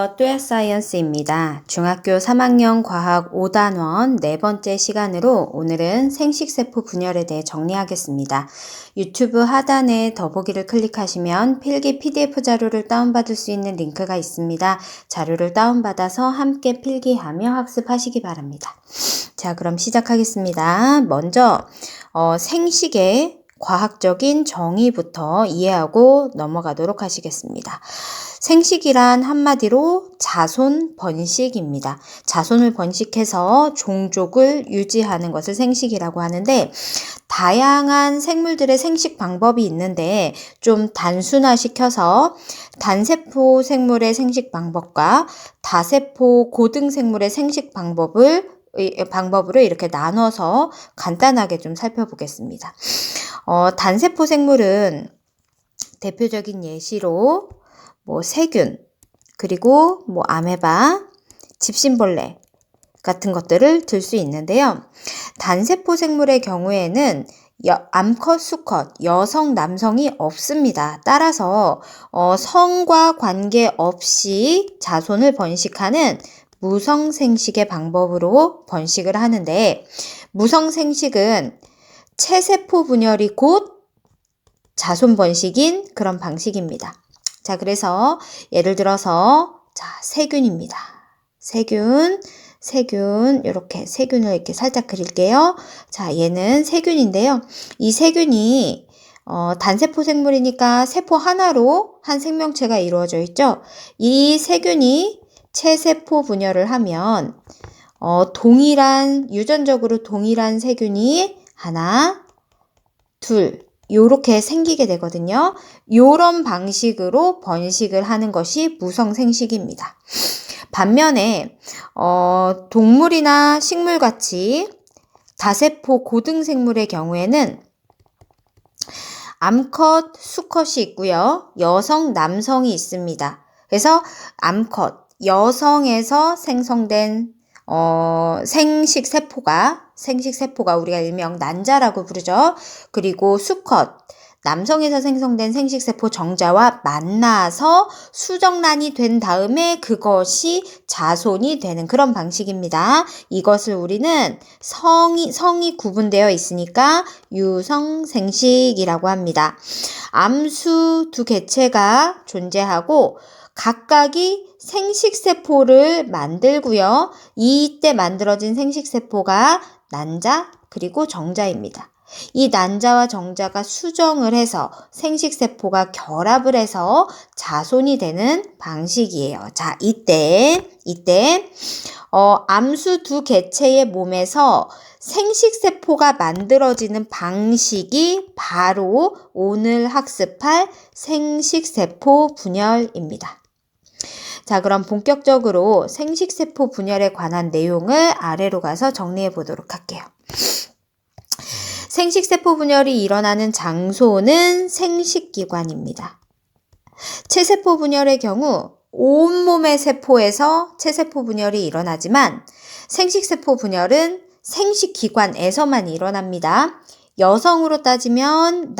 안녕하세요. 또야사이언스입니다. 중학교 3학년 과학 5단원 네 번째 시간으로 오늘은 생식세포 분열에 대해 정리하겠습니다. 유튜브 하단에 더보기를 클릭하시면 필기 PDF 자료를 다운받을 수 있는 링크가 있습니다. 자료를 다운받아서 함께 필기하며 학습하시기 바랍니다. 자, 그럼 시작하겠습니다. 먼저 생식의 과학적인 정의부터 이해하고 넘어가도록 하시겠습니다. 생식이란 한마디로 자손 번식입니다. 자손을 번식해서 종족을 유지하는 것을 생식이라고 하는데, 다양한 생물들의 생식 방법이 있는데 좀 단순화시켜서 단세포 생물의 생식 방법과 다세포 고등생물의 생식 방법으로 이렇게 나눠서 간단하게 좀 살펴보겠습니다. 단세포 생물은 대표적인 예시로 세균, 그리고 아메바, 집신벌레 같은 것들을 들 수 있는데요. 단세포 생물의 경우에는 암컷, 수컷, 여성, 남성이 없습니다. 따라서 성과 관계없이 자손을 번식하는 무성생식의 방법으로 번식을 하는데, 무성생식은 체세포 분열이 곧 자손 번식인 그런 방식입니다. 자, 그래서 예를 들어서 세균입니다. 세균, 이렇게 세균을 이렇게 살짝 그릴게요. 자, 얘는 세균인데요. 이 세균이 단세포 생물이니까 세포 하나로 한 생명체가 이루어져 있죠. 이 세균이 체세포 분열을 하면 유전적으로 동일한 세균이 하나, 둘, 요렇게 생기게 되거든요. 요런 방식으로 번식을 하는 것이 무성생식입니다. 반면에 동물이나 식물같이 다세포 고등생물의 경우에는 암컷, 수컷이 있고요. 여성, 남성이 있습니다. 그래서 암컷, 여성에서 생성된 생식세포가 우리가 일명 난자라고 부르죠. 그리고 수컷, 남성에서 생성된 생식세포 정자와 만나서 수정란이 된 다음에 그것이 자손이 되는 그런 방식입니다. 이것을 우리는 성이 구분되어 있으니까 유성생식이라고 합니다. 암수 두 개체가 존재하고 각각이 생식세포를 만들고요. 이때 만들어진 생식세포가 난자 그리고 정자입니다. 이 난자와 정자가 수정을 해서 생식세포가 결합을 해서 자손이 되는 방식이에요. 자, 이때 암수 두 개체의 몸에서 생식세포가 만들어지는 방식이 바로 오늘 학습할 생식세포 분열입니다. 자, 그럼 본격적으로 생식세포 분열에 관한 내용을 아래로 가서 정리해 보도록 할게요. 생식세포 분열이 일어나는 장소는 생식기관입니다. 체세포 분열의 경우 온몸의 세포에서 체세포 분열이 일어나지만 생식세포 분열은 생식기관에서만 일어납니다. 여성으로 따지면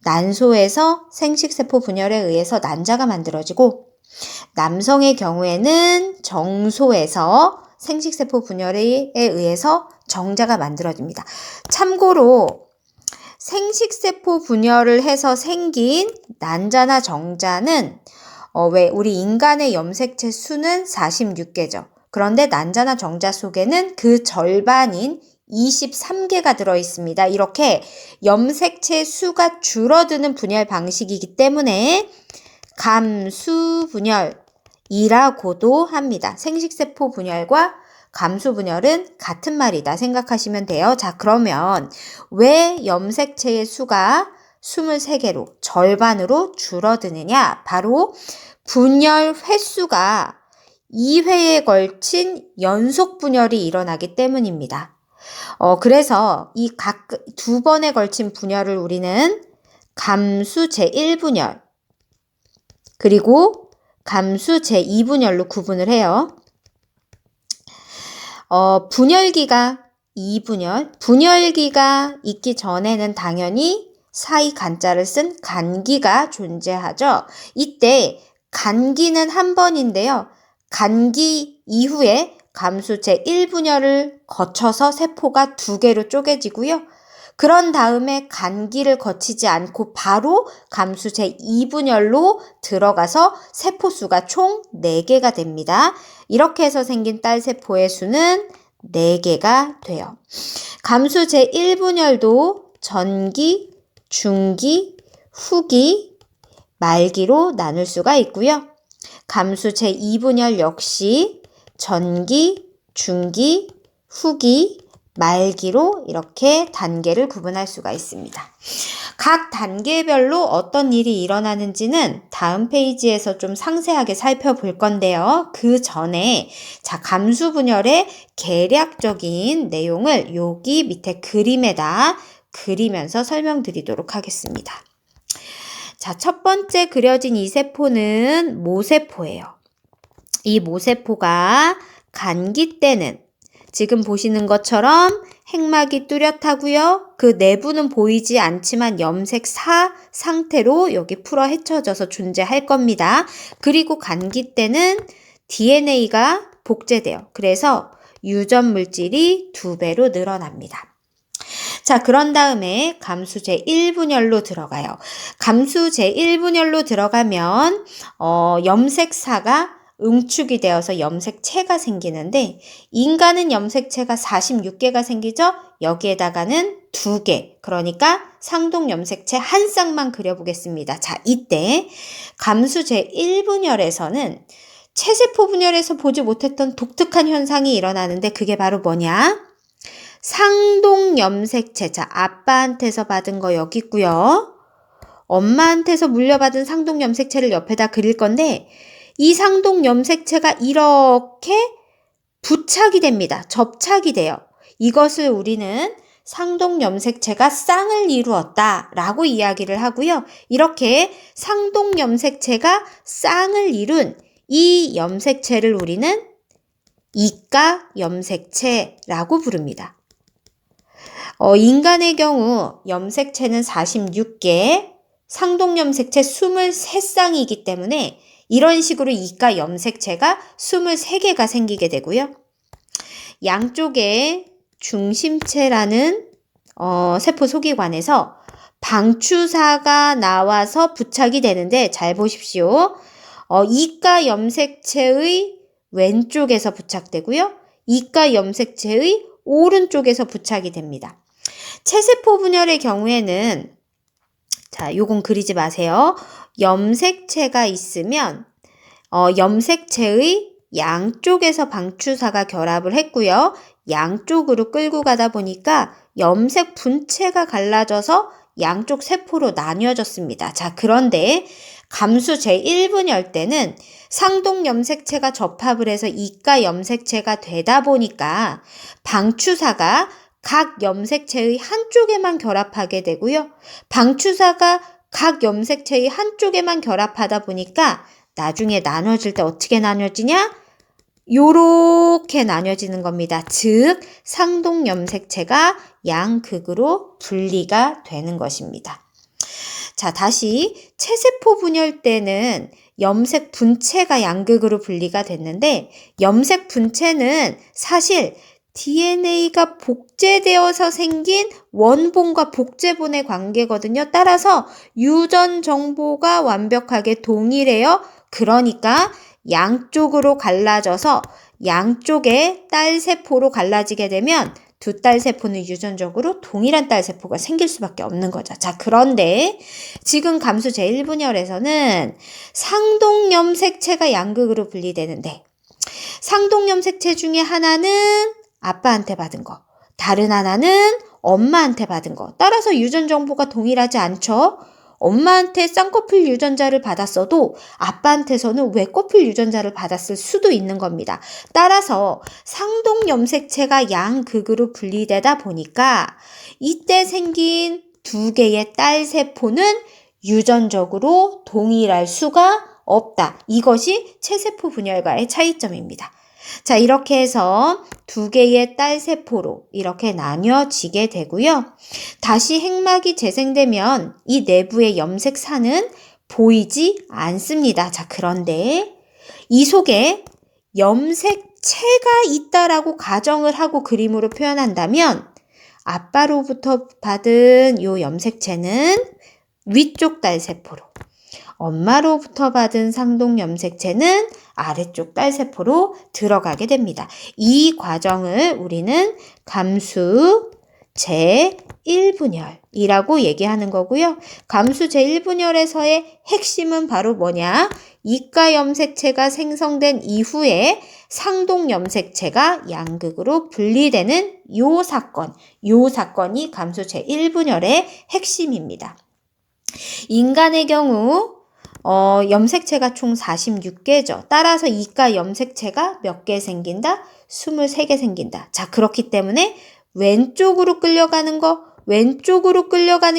난소에서 생식세포 분열에 의해서 난자가 만들어지고, 남성의 경우에는 정소에서 생식세포 분열에 의해서 정자가 만들어집니다. 참고로 생식세포 분열을 해서 생긴 난자나 정자는 우리 인간의 염색체 수는 46개죠. 그런데 난자나 정자 속에는 그 절반인 23개가 들어있습니다. 이렇게 염색체 수가 줄어드는 분열 방식이기 때문에 감수분열이라고도 합니다. 생식세포 분열과 감수분열은 같은 말이다 생각하시면 돼요. 자, 그러면 왜 염색체의 수가 23개로 절반으로 줄어드느냐? 바로 분열 횟수가 2회에 걸친 연속 분열이 일어나기 때문입니다. 그래서 이 각 두 번에 걸친 분열을 우리는 감수 제1분열 그리고 감수 제2분열로 구분을 해요. 분열기가 2분열, 분열기가 있기 전에는 당연히 사이 간자를 쓴 간기가 존재하죠. 이때 간기는 한 번인데요. 간기 이후에 감수 제1분열을 거쳐서 세포가 2개로 쪼개지고요. 그런 다음에 간기를 거치지 않고 바로 감수 제2분열로 들어가서 세포수가 총 4개가 됩니다. 이렇게 해서 생긴 딸세포의 수는 4개가 돼요. 감수 제1분열도 전기, 중기, 후기, 말기로 나눌 수가 있고요. 감수 제2분열 역시 전기, 중기, 후기, 말기로 이렇게 단계를 구분할 수가 있습니다. 각 단계별로 어떤 일이 일어나는지는 다음 페이지에서 좀 상세하게 살펴볼 건데요. 그 전에 감수 분열의 개략적인 내용을 여기 밑에 그림에다 그리면서 설명드리도록 하겠습니다. 첫 번째 그려진 이 세포는 모세포예요. 이 모세포가 간기 때는 지금 보시는 것처럼 핵막이 뚜렷하고요. 그 내부는 보이지 않지만 염색사 상태로 여기 풀어 헤쳐져서 존재할 겁니다. 그리고 간기 때는 DNA가 복제돼요. 그래서 유전 물질이 2배로 늘어납니다. 그런 다음에 감수 제1분열로 들어가요. 감수 제1분열로 들어가면 염색사가 응축이 되어서 염색체가 생기는데 인간은 염색체가 46개가 생기죠? 여기에다가는 2개, 그러니까 상동 염색체 한 쌍만 그려보겠습니다. 이때 감수 제1분열에서는 체세포 분열에서 보지 못했던 독특한 현상이 일어나는데 그게 바로 뭐냐? 상동 염색체, 아빠한테서 받은 거 여기 있고요. 엄마한테서 물려받은 상동 염색체를 옆에다 그릴 건데 이 상동 염색체가 이렇게 부착이 됩니다. 접착이 돼요. 이것을 우리는 상동 염색체가 쌍을 이루었다라고 이야기를 하고요. 이렇게 상동 염색체가 쌍을 이룬 이 염색체를 우리는 이가 염색체라고 부릅니다. 인간의 경우 염색체는 46개, 상동 염색체 23쌍이기 때문에 이런 식으로 이가 염색체가 23개가 생기게 되고요. 양쪽에 중심체라는 세포 소기관에서 방추사가 나와서 부착이 되는데 잘 보십시오. 이가 염색체의 왼쪽에서 부착되고요. 이가 염색체의 오른쪽에서 부착이 됩니다. 체세포 분열의 경우에는 요건 그리지 마세요. 염색체가 있으면 염색체의 양쪽에서 방추사가 결합을 했고요. 양쪽으로 끌고 가다 보니까 염색 분체가 갈라져서 양쪽 세포로 나뉘어졌습니다. 그런데 감수 제1분열 때는 상동 염색체가 접합을 해서 이가 염색체가 되다 보니까 방추사가 각 염색체의 한쪽에만 결합하게 되고요. 방추사가 각 염색체의 한쪽에만 결합하다 보니까 나중에 나눠질 때 어떻게 나눠지냐? 요렇게 나눠지는 겁니다. 즉 상동 염색체가 양극으로 분리가 되는 것입니다. 다시 체세포 분열 때는 염색 분체가 양극으로 분리가 됐는데 염색 분체는 사실 DNA가 복제되어서 생긴 원본과 복제본의 관계거든요. 따라서 유전 정보가 완벽하게 동일해요. 그러니까 양쪽으로 갈라져서 양쪽의 딸세포로 갈라지게 되면 두 딸세포는 유전적으로 동일한 딸세포가 생길 수밖에 없는 거죠. 그런데 지금 감수 제1분열에서는 상동염색체가 양극으로 분리되는데 상동염색체 중에 하나는 아빠한테 받은 거, 다른 하나는 엄마한테 받은 거. 따라서 유전 정보가 동일하지 않죠? 엄마한테 쌍꺼풀 유전자를 받았어도 아빠한테서는 외꺼풀 유전자를 받았을 수도 있는 겁니다. 따라서 상동 염색체가 양극으로 분리되다 보니까 이때 생긴 2개의 딸세포는 유전적으로 동일할 수가 없다. 이것이 체세포 분열과의 차이점입니다. 이렇게 해서 2개의 딸세포로 이렇게 나뉘어지게 되고요. 다시 핵막이 재생되면 이 내부의 염색사는 보이지 않습니다. 자, 그런데 이 속에 염색체가 있다라고 가정을 하고 그림으로 표현한다면 아빠로부터 받은 요 염색체는 위쪽 딸세포로, 엄마로부터 받은 상동 염색체는 아래쪽 딸세포로 들어가게 됩니다. 이 과정을 우리는 감수 제1분열이라고 얘기하는 거고요. 감수 제1분열에서의 핵심은 바로 뭐냐? 이가 염색체가 생성된 이후에 상동 염색체가 양극으로 분리되는 요 사건이 감수 제1분열의 핵심입니다. 인간의 경우 염색체가 총 46개죠. 따라서 이가 염색체가 몇 개 생긴다? 23개 생긴다. 자, 그렇기 때문에 왼쪽으로 끌려가는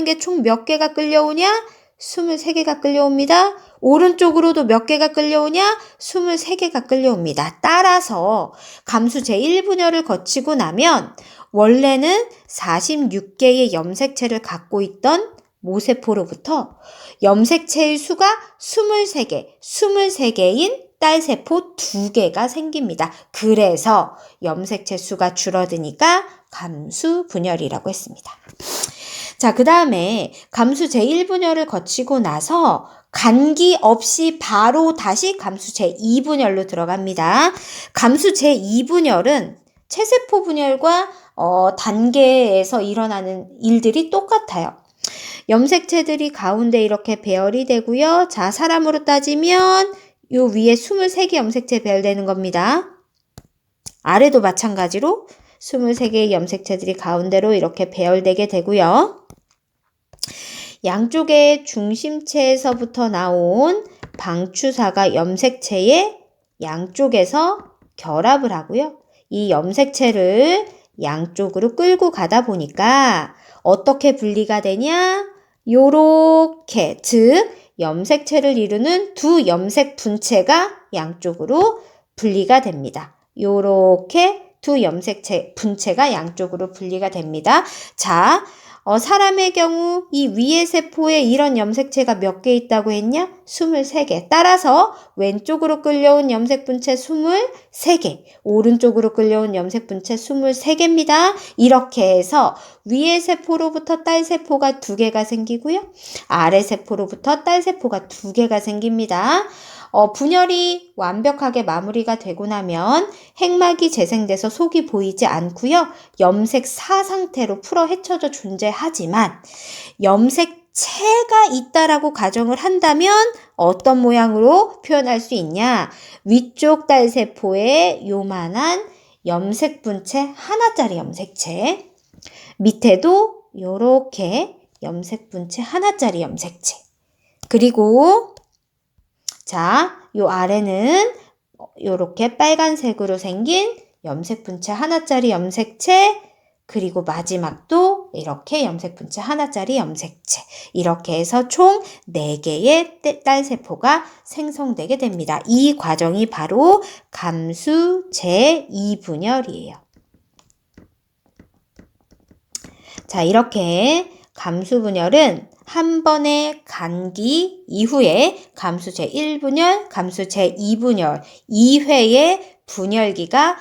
게 총 몇 개가 끌려오냐? 23개가 끌려옵니다. 오른쪽으로도 몇 개가 끌려오냐? 23개가 끌려옵니다. 따라서 감수 제1분열을 거치고 나면 원래는 46개의 염색체를 갖고 있던 모세포로부터 염색체의 수가 23개인 딸세포 2개가 생깁니다. 그래서 염색체 수가 줄어드니까 감수분열이라고 했습니다. 자, 그 다음에 감수 제1분열을 거치고 나서 간기 없이 바로 다시 감수 제2분열로 들어갑니다. 감수 제2분열은 체세포 분열과 단계에서 일어나는 일들이 똑같아요. 염색체들이 가운데 이렇게 배열이 되고요. 자, 사람으로 따지면 요 위에 23개 염색체 배열되는 겁니다. 아래도 마찬가지로 23개의 염색체들이 가운데로 이렇게 배열되게 되고요. 양쪽의 중심체에서부터 나온 방추사가 염색체의 양쪽에서 결합을 하고요. 이 염색체를 양쪽으로 끌고 가다 보니까 어떻게 분리가 되냐? 요렇게, 즉 염색체를 이루는 두 염색 분체가 양쪽으로 분리가 됩니다. 요렇게 두 염색체 분체가 양쪽으로 분리가 됩니다. 자, 사람의 경우 이 위의 세포에 이런 염색체가 몇 개 있다고 했냐? 23개. 따라서 왼쪽으로 끌려온 염색분체 23개, 오른쪽으로 끌려온 염색분체 23개입니다. 이렇게 해서 위의 세포로부터 딸세포가 2개가 생기고요. 아래 세포로부터 딸세포가 2개가 생깁니다. 분열이 완벽하게 마무리가 되고 나면 핵막이 재생돼서 속이 보이지 않고요. 염색사 상태로 풀어 헤쳐져 존재하지만 염색체가 있다라고 가정을 한다면 어떤 모양으로 표현할 수 있냐? 위쪽 딸세포에 요만한 염색분체 하나짜리 염색체, 밑에도 요렇게 염색분체 하나짜리 염색체, 그리고 자, 요 아래는 요렇게 빨간색으로 생긴 염색분체 하나짜리 염색체, 그리고 마지막도 이렇게 염색분체 하나짜리 염색체. 이렇게 해서 총 4개의 딸세포가 생성되게 됩니다. 이 과정이 바로 감수 제2분열이에요. 자, 이렇게 감수분열은 한 번의 간기 이후에 감수 제1분열, 감수 제2분열 2회의 분열기가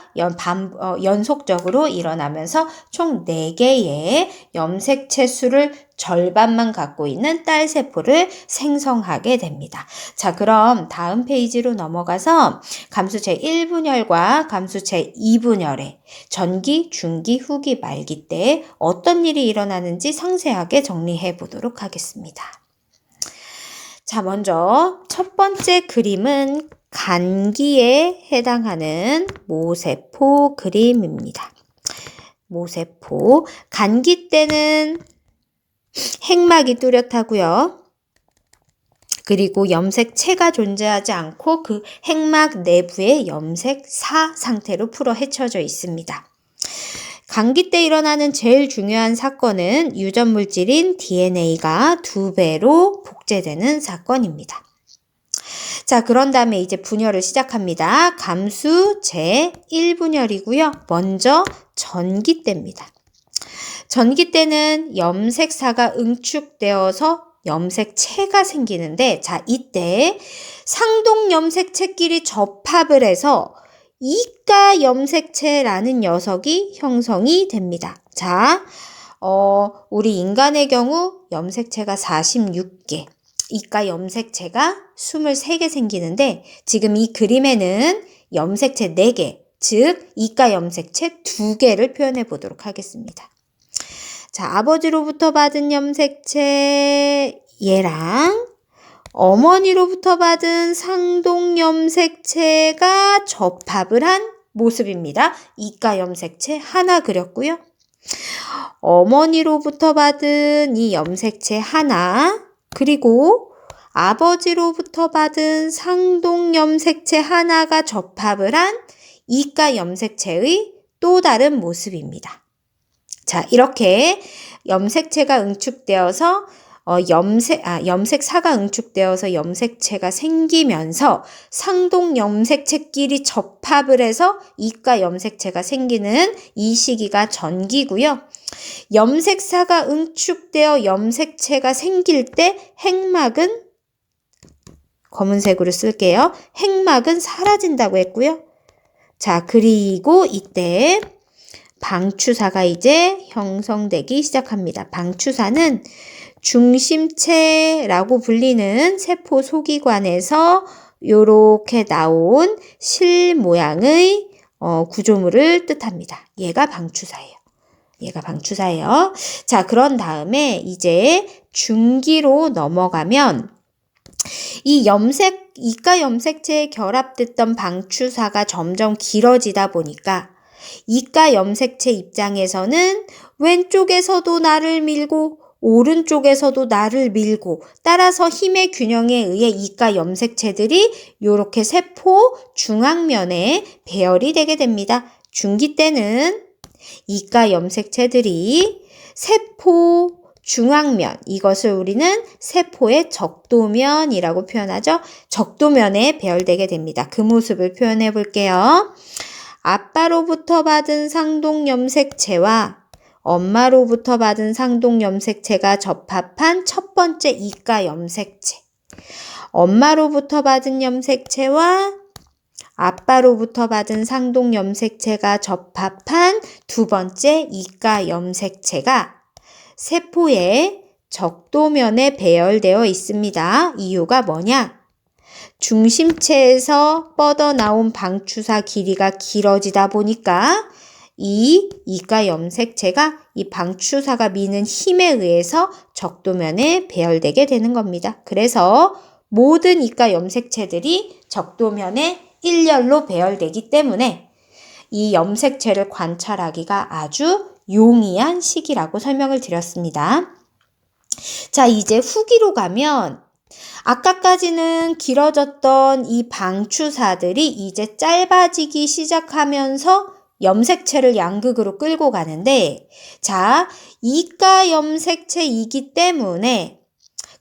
연속적으로 일어나면서 총 4개의 염색체 수를 절반만 갖고 있는 딸세포를 생성하게 됩니다. 자, 그럼 다음 페이지로 넘어가서 감수 제1분열과 감수 제2분열의 전기, 중기, 후기, 말기 때 어떤 일이 일어나는지 상세하게 정리해 보도록 하겠습니다. 자, 먼저 첫 번째 그림은 간기에 해당하는 모세포 그림입니다. 모세포. 간기 때는 핵막이 뚜렷하고요. 그리고 염색체가 존재하지 않고 그 핵막 내부에 염색사 상태로 풀어 헤쳐져 있습니다. 간기 때 일어나는 제일 중요한 사건은 유전 물질인 DNA가 2배로 복제되는 사건입니다. 자, 그런 다음에 이제 분열을 시작합니다. 감수 제1분열이고요. 먼저 전기 때입니다. 전기 때는 염색사가 응축되어서 염색체가 생기는데, 자, 이때 상동 염색체끼리 접합을 해서 이가 염색체라는 녀석이 형성이 됩니다. 자, 우리 인간의 경우 염색체가 46개, 이가 염색체가 23개 생기는데, 지금 이 그림에는 염색체 4개, 즉 이가 염색체 2개를 표현해 보도록 하겠습니다. 자, 아버지로부터 받은 염색체 얘랑 어머니로부터 받은 상동 염색체가 접합을 한 모습입니다. 이가 염색체 하나 그렸고요. 어머니로부터 받은 이 염색체 하나, 그리고 아버지로부터 받은 상동 염색체 하나가 접합을 한 이가 염색체의 또 다른 모습입니다. 자, 이렇게 염색체가 응축되어서 염색사가 응축되어서 염색체가 생기면서 상동 염색체끼리 접합을 해서 이가 염색체가 생기는 이 시기가 전기고요. 염색사가 응축되어 염색체가 생길 때 핵막은 검은색으로 쓸게요. 핵막은 사라진다고 했고요. 자, 그리고 이때 방추사가 이제 형성되기 시작합니다. 방추사는 중심체라고 불리는 세포 소기관에서 이렇게 나온 실 모양의 구조물을 뜻합니다. 얘가 방추사예요. 자, 그런 다음에 이제 중기로 넘어가면 이 이가 염색체에 결합됐던 방추사가 점점 길어지다 보니까 이가 염색체 입장에서는 왼쪽에서도 나를 밀고 오른쪽에서도 나를 밀고, 따라서 힘의 균형에 의해 이가 염색체들이 이렇게 세포 중앙면에 배열이 되게 됩니다. 중기 때는 이가 염색체들이 세포 중앙면, 이것을 우리는 세포의 적도면이라고 표현하죠. 적도면에 배열되게 됩니다. 그 모습을 표현해 볼게요. 아빠로부터 받은 상동 염색체와 엄마로부터 받은 상동 염색체가 접합한 첫 번째 이가 염색체. 엄마로부터 받은 염색체와 아빠로부터 받은 상동 염색체가 접합한 두 번째 이가 염색체가 세포의 적도면에 배열되어 있습니다. 이유가 뭐냐? 중심체에서 뻗어나온 방추사 길이가 길어지다 보니까 이 이가 염색체가 이 방추사가 미는 힘에 의해서 적도면에 배열되게 되는 겁니다. 그래서 모든 이가 염색체들이 적도면에 일렬로 배열되기 때문에 이 염색체를 관찰하기가 아주 용이한 시기라고 설명을 드렸습니다. 자, 이제 후기로 가면 아까까지는 길어졌던 이 방추사들이 이제 짧아지기 시작하면서 염색체를 양극으로 끌고 가는데, 자, 이가 염색체이기 때문에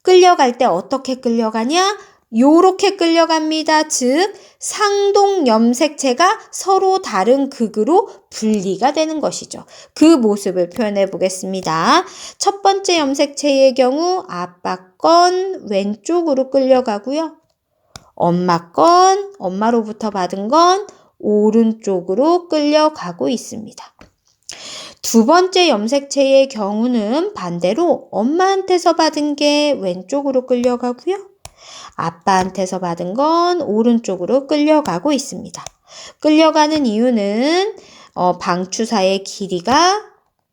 끌려갈 때 어떻게 끌려가냐? 요렇게 끌려갑니다. 즉, 상동 염색체가 서로 다른 극으로 분리가 되는 것이죠. 그 모습을 표현해 보겠습니다. 첫 번째 염색체의 경우 아빠 건 왼쪽으로 끌려가고요. 엄마 건, 엄마로부터 받은 건 오른쪽으로 끌려가고 있습니다. 두 번째 염색체의 경우는 반대로 엄마한테서 받은 게 왼쪽으로 끌려가고요. 아빠한테서 받은 건 오른쪽으로 끌려가고 있습니다. 끌려가는 이유는 방추사의 길이가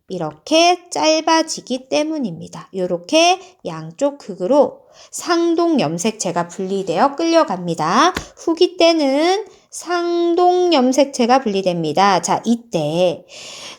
이렇게 짧아지기 때문입니다. 이렇게 양쪽 극으로 상동 염색체가 분리되어 끌려갑니다. 후기 때는 상동 염색체가 분리됩니다. 자, 이때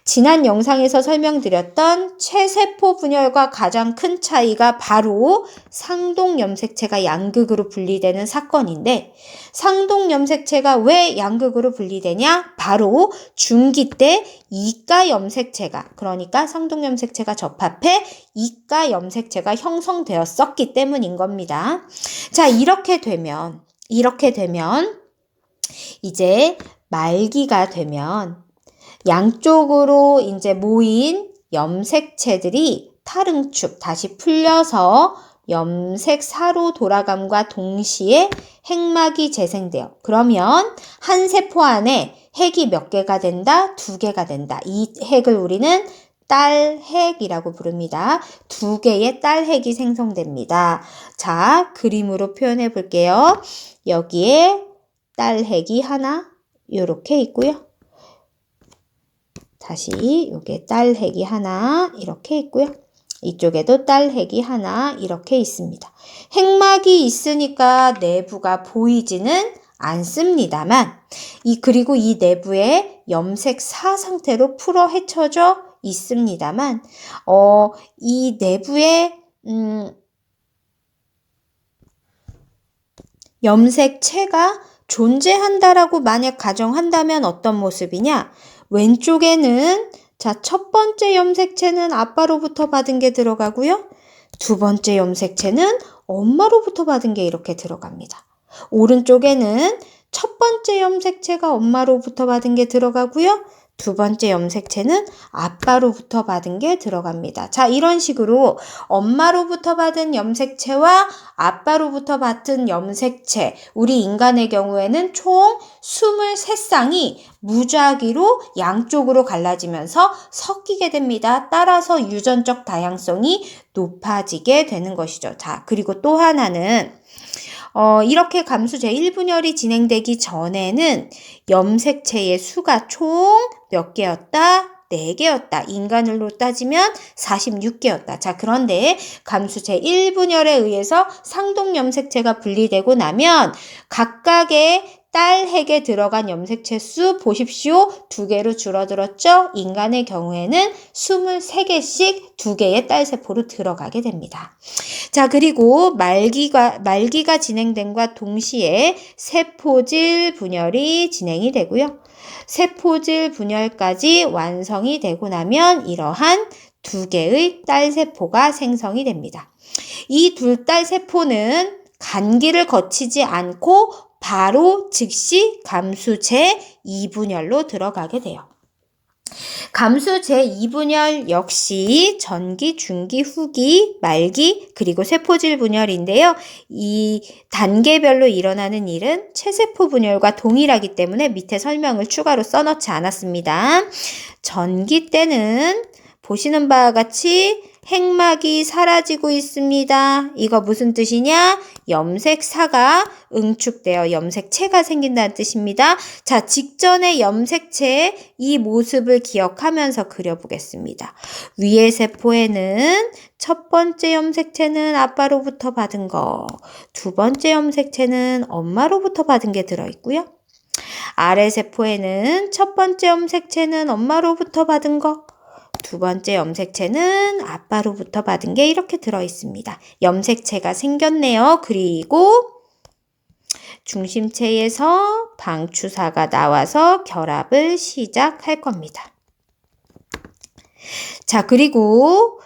지난 영상에서 설명드렸던 체세포 분열과 가장 큰 차이가 바로 상동 염색체가 양극으로 분리되는 사건인데, 상동 염색체가 왜 양극으로 분리되냐? 바로 중기 때 이가 염색체가, 그러니까 상동 염색체가 접합해 이가 염색체가 형성되었었기 때문인 겁니다. 자, 이렇게 되면 이제 말기가 되면 양쪽으로 이제 모인 염색체들이 탈응축, 다시 풀려서 염색사로 돌아감과 동시에 핵막이 재생돼요. 그러면 한 세포 안에 핵이 몇 개가 된다? 2개가 된다. 이 핵을 우리는 딸핵이라고 부릅니다. 2개의 딸핵이 생성됩니다. 자, 그림으로 표현해 볼게요. 여기에 딸핵이 하나 이렇게 있고요. 다시 여기에 딸핵이 하나 이렇게 있고요. 이쪽에도 딸핵이 하나 이렇게 있습니다. 핵막이 있으니까 내부가 보이지는 않습니다만 그리고 이 내부에 염색사 상태로 풀어 헤쳐져 있습니다만 이 내부에 염색체가 존재한다라고 만약 가정한다면 어떤 모습이냐? 왼쪽에는 자, 첫 번째 염색체는 아빠로부터 받은 게 들어가고요. 두 번째 염색체는 엄마로부터 받은 게 이렇게 들어갑니다. 오른쪽에는 첫 번째 염색체가 엄마로부터 받은 게 들어가고요. 두 번째 염색체는 아빠로부터 받은 게 들어갑니다. 자, 이런 식으로 엄마로부터 받은 염색체와 아빠로부터 받은 염색체, 우리 인간의 경우에는 총 23쌍이 무작위로 양쪽으로 갈라지면서 섞이게 됩니다. 따라서 유전적 다양성이 높아지게 되는 것이죠. 자, 그리고 또 하나는 이렇게 감수 제1분열이 진행되기 전에는 염색체의 수가 총 몇 개였다? 4개였다. 인간으로 따지면 46개였다. 자, 그런데 감수 제1분열에 의해서 상동 염색체가 분리되고 나면 각각의 딸핵에 들어간 염색체 수 보십시오. 2개로 줄어들었죠? 인간의 경우에는 23개씩 2개의 딸세포로 들어가게 됩니다. 자, 그리고 말기가 진행됨과 동시에 세포질 분열이 진행이 되고요. 세포질 분열까지 완성이 되고 나면 이러한 2개의 딸세포가 생성이 됩니다. 이 둘 딸세포는 간기를 거치지 않고 바로 즉시 감수 제2분열로 들어가게 돼요. 감수 제2분열 역시 전기, 중기, 후기, 말기, 그리고 세포질 분열인데요. 이 단계별로 일어나는 일은 체세포 분열과 동일하기 때문에 밑에 설명을 추가로 써놓지 않았습니다. 전기 때는 보시는 바와 같이 핵막이 사라지고 있습니다. 이거 무슨 뜻이냐? 염색사가 응축되어 염색체가 생긴다는 뜻입니다. 자, 직전의 염색체의 이 모습을 기억하면서 그려보겠습니다. 위의 세포에는 첫 번째 염색체는 아빠로부터 받은 거, 두 번째 염색체는 엄마로부터 받은 게 들어있고요. 아래 세포에는 첫 번째 염색체는 엄마로부터 받은 거, 두 번째 염색체는 아빠로부터 받은 게 이렇게 들어있습니다. 염색체가 생겼네요. 그리고 중심체에서 방추사가 나와서 결합을 시작할 겁니다. 자, 그리고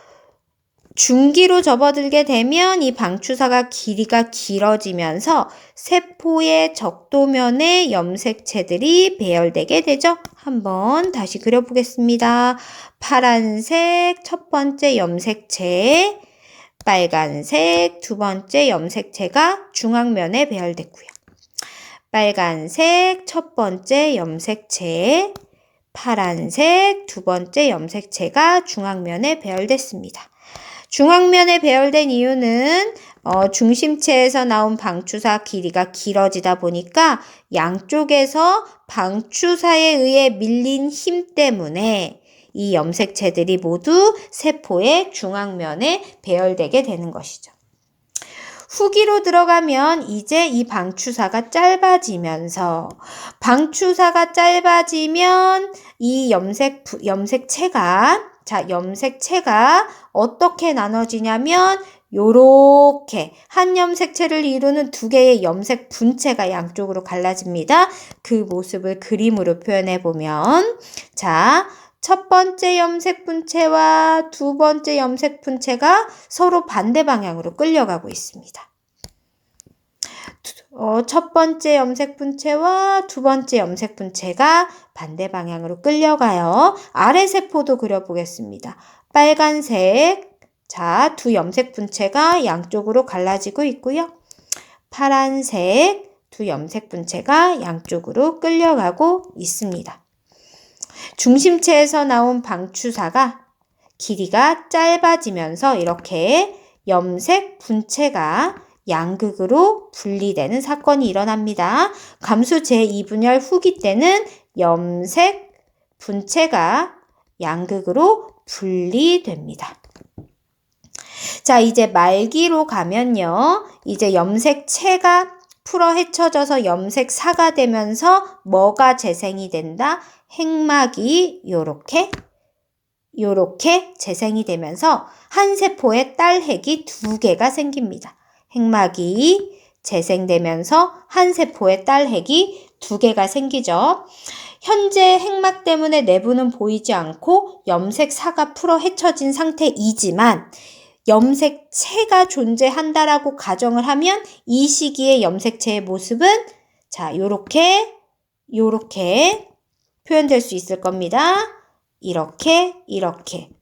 중기로 접어들게 되면 이 방추사가 길이가 길어지면서 세포의 적도면에 염색체들이 배열되게 되죠. 한번 다시 그려보겠습니다. 파란색 첫 번째 염색체, 빨간색 두 번째 염색체가 중앙면에 배열됐고요. 빨간색 첫 번째 염색체, 파란색 두 번째 염색체가 중앙면에 배열됐습니다. 중앙면에 배열된 이유는 중심체에서 나온 방추사 길이가 길어지다 보니까 양쪽에서 방추사에 의해 밀린 힘 때문에 이 염색체들이 모두 세포의 중앙면에 배열되게 되는 것이죠. 후기로 들어가면 이제 이 방추사가 짧아지면서 이 염색체가 어떻게 나눠지냐면 요렇게 한 염색체를 이루는 2개의 염색 분체가 양쪽으로 갈라집니다. 그 모습을 그림으로 표현해 보면 자, 첫 번째 염색 분체와 두 번째 염색 분체가 서로 반대 방향으로 끌려가고 있습니다. 첫 번째 염색 분체와 두 번째 염색 분체가 반대 방향으로 끌려가요. 아래 세포도 그려보겠습니다. 빨간색 자, 두 염색 분체가 양쪽으로 갈라지고 있고요. 파란색 두 염색 분체가 양쪽으로 끌려가고 있습니다. 중심체에서 나온 방추사가 길이가 짧아지면서 이렇게 염색 분체가 양극으로 분리되는 사건이 일어납니다. 감수 제2분열 후기 때는 염색 분체가 양극으로 분리됩니다. 자, 이제 말기로 가면요. 이제 염색체가 풀어 헤쳐져서 염색사가 되면서 뭐가 재생이 된다? 핵막이 요렇게 재생이 되면서 한 세포에 딸핵이 2개가 생깁니다. 핵막이 재생되면서 한 세포에 딸핵이 2개가 생기죠. 현재 핵막 때문에 내부는 보이지 않고 염색사가 풀어 헤쳐진 상태이지만 염색체가 존재한다라고 가정을 하면 이 시기의 염색체의 모습은 자, 요렇게 표현될 수 있을 겁니다. 이렇게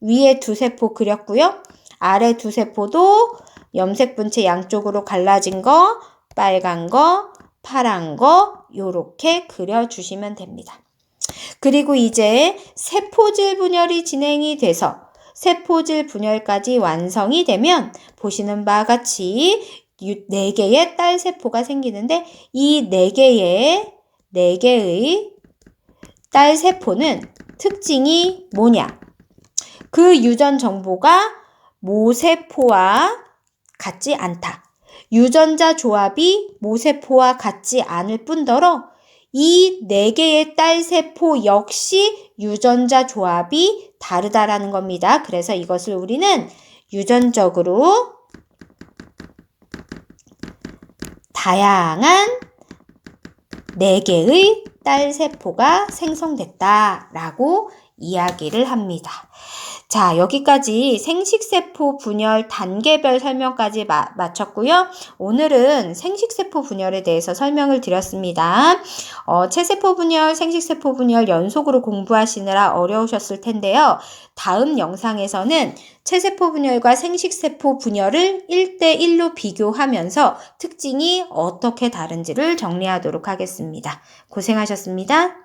위에 2세포 그렸고요. 아래 2세포도 염색 분체 양쪽으로 갈라진 거, 빨간 거, 파란 거 요렇게 그려주시면 됩니다. 그리고 이제 세포질 분열이 진행이 돼서 세포질 분열까지 완성이 되면 보시는 바와 같이 4개의 딸세포가 생기는데 이 4개의 딸세포는 특징이 뭐냐? 그 유전 정보가 모세포와 같지 않다. 유전자 조합이 모세포와 같지 않을 뿐더러 이 4개의 딸세포 역시 유전자 조합이 다르다라는 겁니다. 그래서 이것을 우리는 유전적으로 다양한 4개의 딸세포가 생성됐다라고 이야기를 합니다. 자, 여기까지 생식세포 분열 단계별 설명까지 마쳤고요. 오늘은 생식세포 분열에 대해서 설명을 드렸습니다. 체세포 분열, 생식세포 분열 연속으로 공부하시느라 어려우셨을 텐데요. 다음 영상에서는 체세포 분열과 생식세포 분열을 1대1로 비교하면서 특징이 어떻게 다른지를 정리하도록 하겠습니다. 고생하셨습니다.